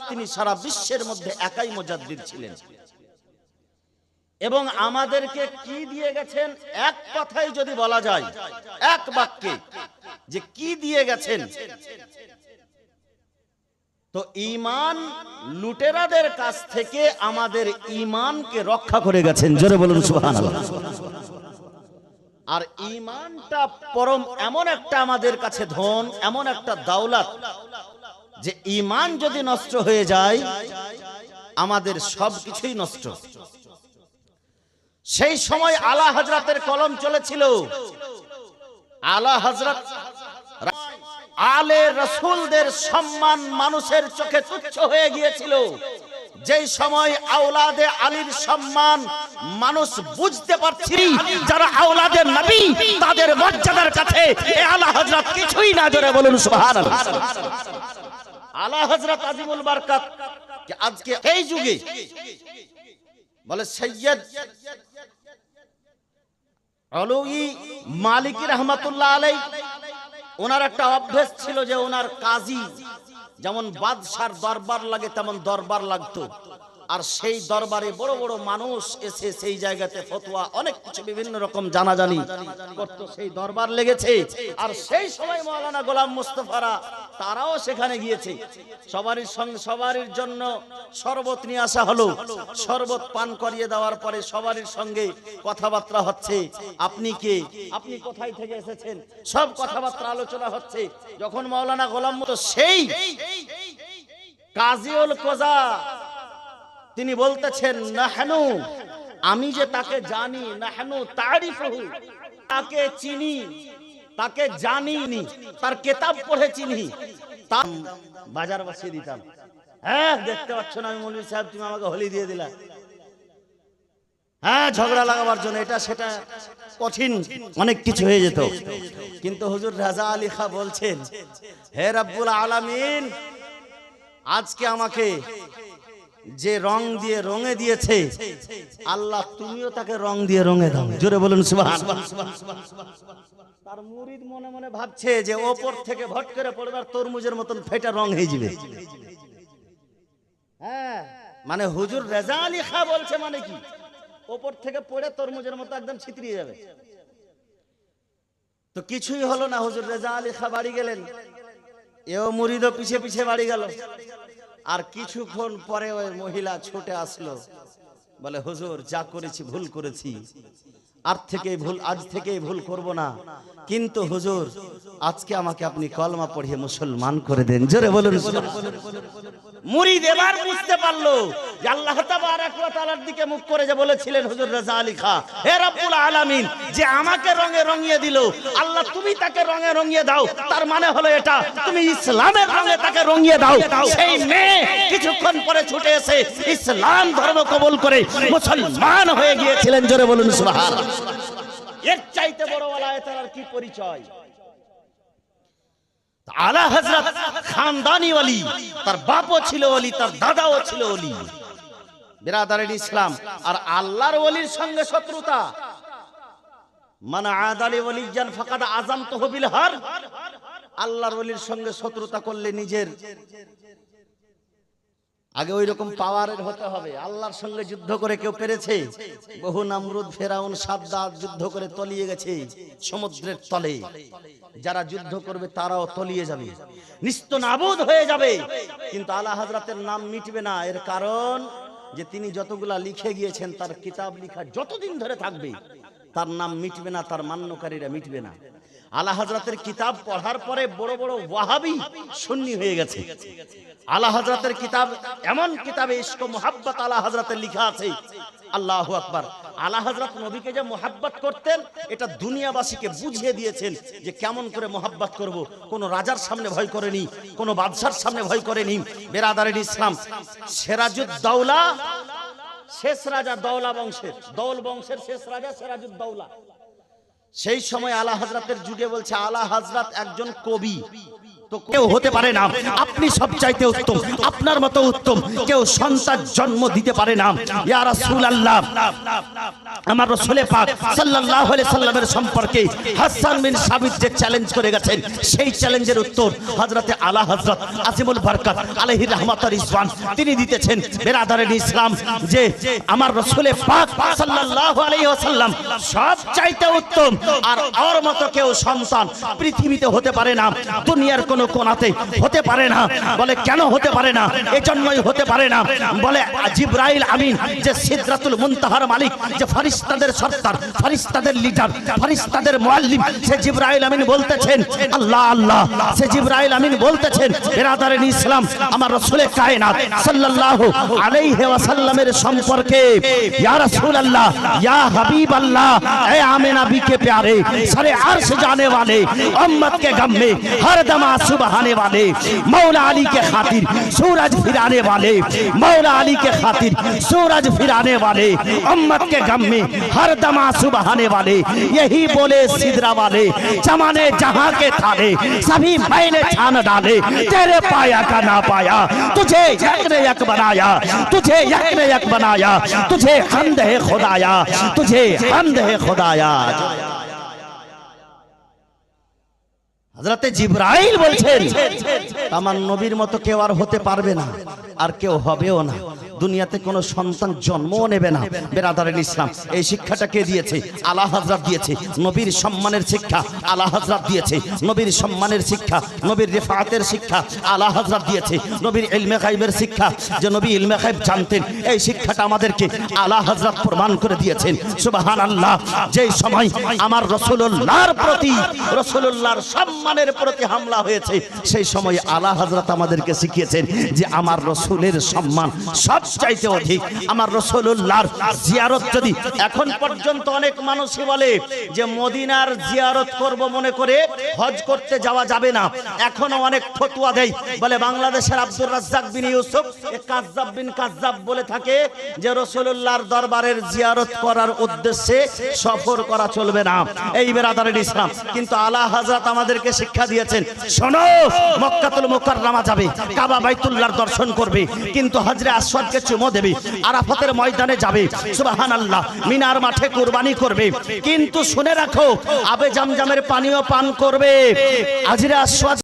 তিনি সারা বিশ্বের মধ্যে একাই মুজাদ্দিদ ছিলেন। এবং আমাদেরকে কি দিয়ে গেছেন, এক কথায় যদি বলা যায়, এক বাক্যে যে কি দিয়ে গেছেন, তো ঈমান লুটেরাদের কাছ থেকে আমাদের ঈমানকে রক্ষা করে গেছেন। জোরে বলুন সুবহানাল্লাহ। আর ঈমানটা পরম এমন একটা আমাদের কাছে ধন, এমন একটা দৌলত, যে ঈমান যদি নষ্ট হয়ে যায় আমাদের সবকিছুই নষ্ট। সেই সময় আলা হযরতের কলম চলেছিল। আলা হযরত আলে রাসূলদের সম্মান মানুষের চোখে তুচ্ছ হয়ে গিয়েছিল। যেই সময় আওলাদে আলীর সম্মান মানুষ বুঝতে পারছে, যারা আওলাদে নবী তাদের মর্যাদার কাছে এ আলা হযরত কিছুই না। জোরে বলুন সুবহানাল্লাহ। আলা হযরত আজিমুল বারকাত কে আজকে এই যুগে বলে সৈয়দ আলৌই মালিকি রহমাতুল্লাহ আলাইহি, ওনার একটা অভ্যাস ছিল যে ওনার কাজী যেমন বাদশার দরবার লাগে তেমন দরবার লাগতো। আর সেই দরবারে বড় বড় মানুষ এসে সেই জায়গাতে ফতোয়া অনেক কিছু বিভিন্ন রকম জানাজানি করতো, সেই দরবার লেগেছে। আর সেই সময় মাওলানা গোলাম মুস্তাফারা তারাও সেখানে গিয়েছে। সবারই সঙ্গে সবারই জন্য শরবত নিয়ে আসা হলো। শরবত পান করিয়ে দেওয়ার পরে সবারই সঙ্গে কথাবার্তা হচ্ছে। আপনি কে, আপনি কোথায় থেকে এসেছেন, সব কথাবার্তা আলোচনা হচ্ছে। যখন মাওলানা গোলাম সেই কাজীউল কোজা তিনি বলতেছেন, নাহনু, আমি যে তাকে জানি, নাহনু তারিফুহু, তাকে চিনি, তাকে জানি, তার কিতাব পড়ে চিনি, তার বাজার বসিয়ে দিতাম। হ্যাঁ, দেখতে পাচ্ছ না আমি মৌলভী সাহেব, তুমি আমাকে হোলি দিয়ে দিলা। হ্যাঁ, ঝগড়া লাগাবার জন্য এটা সেটা কঠিন অনেক কিছু হয়ে যেত। কিন্তু হুজুর রাজা আলী খাঁ বলছেন, হে রব্বুল আলামিন, আজকে আমাকে যে রং দিয়ে রঙে দিয়েছে, আল্লাহ তুমিও তাকে রং দিয়ে রঙে দাও। জোরে বলুন সুবহানাল্লাহ। তার মুরিদ মনে মনে ভাবছে যে ওপর থেকে ভট করে পড়বার তরমুজের মতন ফেটা রং হয়ে যাবে। হ্যাঁ, মানে হুজুর রেজা আলী খাঁ বলছে মানে কি, ওপর থেকে পড়ে তরমুজের মতো একদম ছিতরিয়ে যাবে। তো কিছুই হলো না, হুজুর রেজা আলী খাঁ বাড়ি গেলেন, এও মুরিদও পিছে পিছে বাড়ি গেল। আর কিছুক্ষণ পরে ওই মহিলা ছুটে আসলো, বলে হুজুর যা করেছি ভুল করেছি, আজ থেকে ভুল করব না, কিন্তু হুজুর আজকে আমাকে আপনি কলমা পড়িয়ে মুসলমান করে দেন। জোরে বলুন। মুরিদ এবার বুঝতে পারলো যে আল্লাহ তাবারক ওয়া তাআলার দিকে মুখ করে যে বলেছিলেন হুজুর রেজা আলী খাঁ, হে রব্বুল আলামিন, যে আমাকে রঙে রঙিয়ে দিল, আল্লাহ তুমি তাকে রঙে রঙিয়ে দাও। তার মানে হলো এটা, তুমি ইসলামের রঙে তাকে রঙিয়ে দাও। সেই মেয়ে কিছুক্ষণ পরে ছুটে এসে ইসলাম ধর্ম কবুল করে মুসলমান হয়ে গিয়েছিলেন। জোরে বলুন সুবহানাল্লাহ। এর চাইতে বড় ওলায়েতের আর কি পরিচয়। আলা হযরত খানদানি ওলি, তার বাপও ছিল ওলি, তার দাদাও ছিল ওলি। বিরাদারের ইসলাম, আর আল্লাহর ওলির সঙ্গে শত্রুতা, মান আদালি ওলিয়ান ফাকাদ আযামতুহু বিল হারব। আল্লাহর ওলির সঙ্গে শত্রুতা করলে নিজের আগে ওই রকম পাওয়ারের হতে হবে। আল্লাহর সঙ্গে যুদ্ধ করে কেউ পেরেছে? বহু নামরুদ, ফেরাউন, সাদ্দাত যুদ্ধ করে তলিয়ে গেছে সমুদ্রের তলে। যারা যুদ্ধ করবে তারাও তলিয়ে যাবে, নিস্তনাবুদ হয়ে যাবে। কিন্তু আলা হযরতের নাম মিটবে না। এর কারণ যে তিনি যতগুলা লিখে গিয়েছেন, তার কিতাব লেখা যতদিন ধরে থাকবে তার নাম মিটবে না, তার মান্যকারীরা মিটবে না। আলা হযরতের কিতাব পড়ার পরে বড় বড় ওয়াহাবি সুন্নি হয়ে গেছে। আলা হযরতের কিতাব, এমন কিতাবে ইশক মুহাব্বত আলা হযরতের লেখা আছে। আল্লাহু আকবার। আলা হযরত নবীকে যে মুহাব্বত করতেন, এটা দুনিয়াবাসীকে বুঝিয়ে দিয়েছেন যে কেমন করে মুহাব্বত করব। কোন রাজার সামনে ভয় করেনি, কোন বাদশার সামনে ভয় করেনি। বেরাদারের ইসলাম, সিরাজউদ্দৌলা শেষ রাজা, দৌলা বংশের, দৌল বংশের শেষ রাজা সিরাজউদ্দৌলা। সেই সময় আলা হযরতের যুগে বলছে আলা হযরত একজন কবি, তো কেউ হতে পারে না। আপনি সবচাইতে উত্তম, আপনার মতো উত্তম কেউ সন্তান জন্ম দিতে পারে না। ইয়া রাসূলুল্লাহ, আমার রাসূল পাক সাল্লাল্লাহু আলাইহি সাল্লামের সম্পর্কে হাসান বিন সাবিত যে চ্যালেঞ্জ করে গেছেন, সেই চ্যালেঞ্জের উত্তর হযরতে আলা হযরত আজিমুল বরকত আলাইহি রাহমাত ওয়া রিজওয়ান তিনি দিতেছেন। বেরাদারের ইসলাম, যে আমার রাসূল পাক সাল্লাল্লাহু আলাইহি ওয়াসাল্লাম সবচাইতে উত্তম, আর ওর মতো কেউ সন্তান পৃথিবীতে হতে পারে না, দুনিয়ার কোন কোনাতে হতে পারে না। বলে কেন হতে পারে না? এজন্যই হতে পারে না, বলে জিবরাইল আমিন যে সিদরাতুল মুনতাহার মালিক, যে ফেরেশতাদের সরদার, ফেরেশতাদের লিডার, ফেরেশতাদের মুআল্লিম, সে জিবরাইল আমিন বলতেছেন আল্লাহ আল্লাহ, সে জিবরাইল আমিন বলতেছেন বেরাদারের ইসলাম, আমার রাসূল কায়নাত সাল্লাল্লাহু আলাইহি ওয়াসাল্লামের সম্পর্কে, ইয়া রাসূলুল্লাহ, ইয়া হাবিবাল্লাহ, এ আমিনা বি के प्यारे, सरे अर्श जाने वाले, उम्मत के गम में हर दम आंसू बहाने वाले, मौला अली के खातिर सूरज फिराने वाले, मौला अली के खातिर सूरज फिराने वाले, उम्मत के गम में हर दम आंसू बहाने वाले, यही बोले सिदरा वाले, जमाने जहां के थाने सभी मैंने छान डाले, तेरे पाया का ना पाया, तुझे यक ने यक बनाया, तुझे यक ने यक बनाया, तुझे हमद है खुदाया, तुझे हमद है खुदाया। হযরতে জিবরাইল বলছেন আমার নবীর মতো কেউ আর হতে পারবে না, আর কেউ হবেও না, দুনিয়াতে কোনো সন্তান জন্মও নেবে না। বেরাদারের ইসলাম, এই শিক্ষাটা কে দিয়েছে? আলা হযরত দিয়েছে। নবীর সম্মানের শিক্ষা আলা হযরত দিয়েছে। নবীর সম্মানের শিক্ষা, নবীর রিফাতের শিক্ষা আলা হযরত দিয়েছে। নবীর ইলমে গায়বের শিক্ষা, যে নবী ইলমে গায়ব জানতেন, এই শিক্ষাটা আমাদেরকে আলা হযরত প্রমাণ করে দিয়েছেন। সুবহানাল্লাহ। যেই সময় আমার রাসূলুল্লাহর প্রতি, রাসূলুল্লাহর সম্মানের প্রতি হামলা হয়েছে, সেই সময় আলা হযরত আমাদেরকে শিখিয়েছেন যে আমার রাসূলের সম্মান সবচাইতে অধিক। আমার রাসূলুল্লাহর জিয়ারত যদি এখন পর্যন্ত অনেক মানুষই বলে যে মদিনার জিয়ারত করব মনে করে হজ করতে যাওয়া যাবে না, এখনো অনেক ফতোয়া দেয়, বলে বাংলাদেশের আব্দুর রাজ্জাক বিন ইউসুফ কাজ্জাব বিন কাজ্জাব বলে থাকে যে রাসূলুল্লাহর দরবারের জিয়ারত করার উদ্দেশ্যে সফর করা চলবে না। এই বেরাদারের ইসলাম, কিন্তু আলা হযরত আমাদেরকে শিক্ষা দিয়েছেন, শোনো, মক্কাতুল মুকাররমা যাবে, কাবা বাইতুল্লাহর দর্শন করবে, কিন্তু হজরে আসওয়াদকে চুমো দেবে, আরাফাতের ময়দানে যাবে, সুবহানাল্লাহ, মিনার মাঠে কুরবানি করবে, কিন্তু শুনে রাখো আবে জামজামের পানিও পান করবে, হজরে আসওয়াদ